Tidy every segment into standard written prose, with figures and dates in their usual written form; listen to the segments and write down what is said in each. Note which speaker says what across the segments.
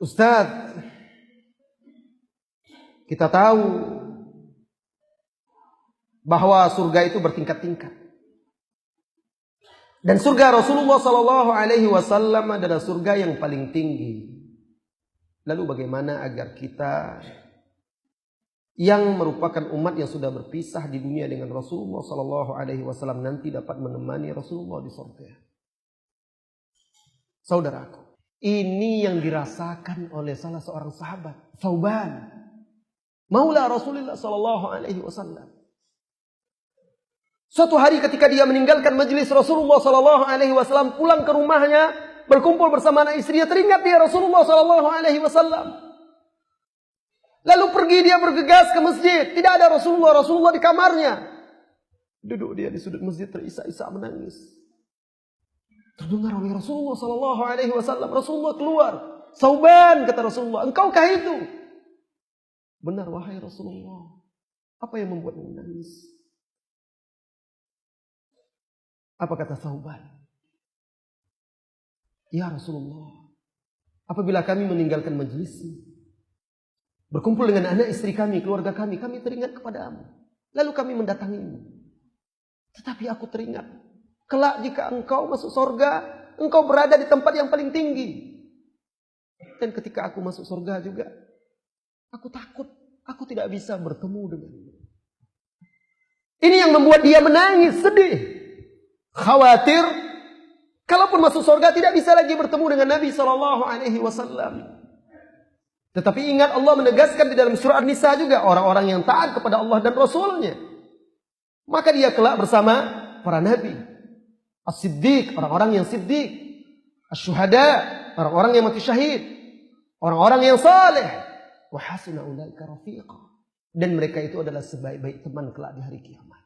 Speaker 1: Ustaz, kita tahu bahwa surga itu bertingkat-tingkat. Dan surga Rasulullah SAW adalah surga yang paling tinggi. Lalu bagaimana agar kita yang merupakan umat yang sudah berpisah di dunia dengan Rasulullah SAW nanti dapat menemani Rasulullah di surga? Saudaraku, ini yang dirasakan oleh salah seorang sahabat, Thauban, Maula Rasulullah SAW. Suatu hari ketika dia meninggalkan majelis Rasulullah SAW, pulang ke rumahnya, berkumpul bersama anak istrinya, teringat dia Rasulullah SAW. Lalu pergi dia bergegas ke masjid, tidak ada Rasulullah di kamarnya. Duduk dia di sudut masjid terisak-isak menangis. Terdengar oleh Rasulullah SAW, Rasulullah keluar. Thauban, kata Rasulullah, engkaukah itu? Benar wahai Rasulullah. Apa yang membuatmu menangis? Apa kata Thauban? Ya Rasulullah, apabila kami meninggalkan majelismu, berkumpul dengan anak istri kami, keluarga kami teringat kepadamu. Lalu kami mendatangimu. Tetapi aku teringat, kelak jika engkau masuk surga, engkau berada di tempat yang paling tinggi. Dan ketika aku masuk surga juga, aku takut, aku tidak bisa bertemu denganmu. Ini yang membuat dia menangis, sedih. Khawatir, kalaupun masuk surga tidak bisa lagi bertemu dengan Nabi SAW. Tetapi ingat Allah menegaskan di dalam surah An-Nisa juga, orang-orang yang taat kepada Allah dan Rasulnya, maka dia kelak bersama para Nabi. As-Siddiq, orang-orang yang siddiq. As-Syuhada, orang-orang yang mati syahid. Orang-orang yang saleh. Wa hasuna ulaika rafiqa. Dan mereka itu adalah sebaik-baik teman kelak di hari kiamat.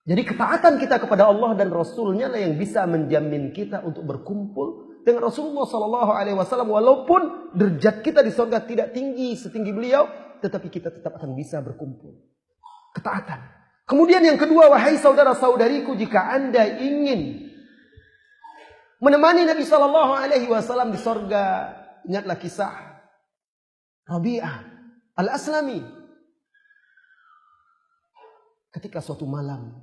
Speaker 1: Jadi ketaatan kita kepada Allah dan Rasulnya lah yang bisa menjamin kita untuk berkumpul dengan Rasulullah SAW. Walaupun derajat kita di surga tidak tinggi setinggi beliau, tetapi kita tetap akan bisa berkumpul. Ketaatan. Kemudian yang kedua, wahai saudara-saudariku, jika Anda ingin menemani Nabi SAW di surga, ingatlah kisah Rabi'ah Al-Aslami. Ketika suatu malam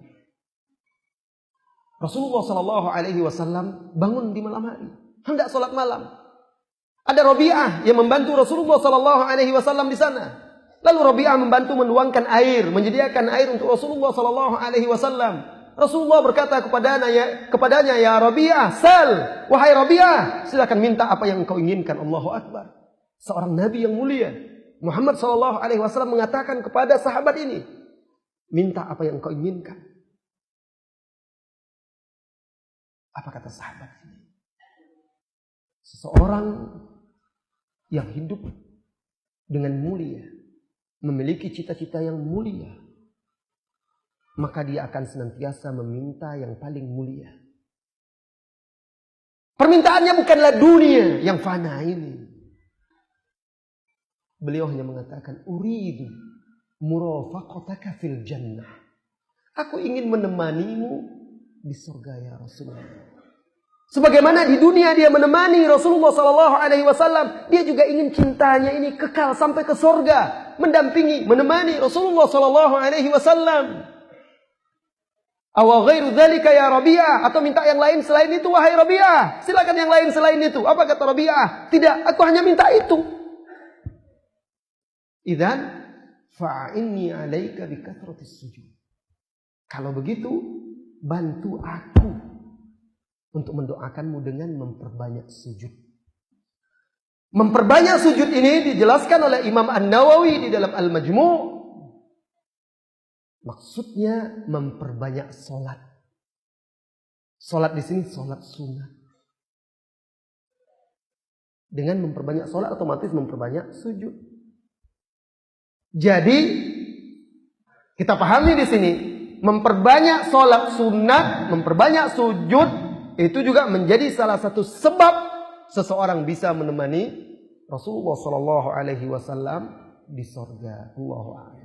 Speaker 1: Rasulullah SAW bangun di malam hari, hendak sholat malam. Ada Rabi'ah yang membantu Rasulullah SAW di sana. Lalu Rabi'ah membantu menuangkan air, menyediakan air untuk Rasulullah SAW. Rasulullah berkata kepadanya, ya Rabi'ah, sal, wahai Rabi'ah, silakan minta apa yang engkau inginkan. Allahu Akbar. Seorang Nabi yang mulia, Muhammad SAW mengatakan kepada sahabat ini, minta apa yang engkau inginkan. Apa kata sahabat ini? Seseorang yang hidup dengan mulia, memiliki cita-cita yang mulia, maka dia akan senantiasa meminta yang paling mulia. Permintaannya bukanlah dunia yang fana ini. Beliau hanya mengatakan, uridu murafaqataka fil jannah. Aku ingin menemanimu di surga ya Rasulullah. Sebagaimana di dunia dia menemani Rasulullah SAW, dia juga ingin cintanya ini kekal sampai ke surga, mendampingi, menemani Rasulullah SAW. Awa ghairu dzalika ya Rabi'ah, atau minta yang lain selain itu wahai Rabi'ah. Silakan yang lain selain itu. Apa kata Rabi'ah? Tidak, aku hanya minta itu. Idzan fa'inni 'alaika bi kathratis sujud. Kalau begitu, bantu aku untuk mendoakanmu dengan memperbanyak sujud. Memperbanyak sujud ini dijelaskan oleh Imam An-Nawawi di dalam Al-Majmu'. Maksudnya memperbanyak solat. Solat di sini solat sunat. Dengan memperbanyak solat otomatis memperbanyak sujud. Jadi kita pahami di sini, memperbanyak sholat sunat, memperbanyak sujud, itu juga menjadi salah satu sebab seseorang bisa menemani Rasulullah SAW di surga. Allahu a'lam.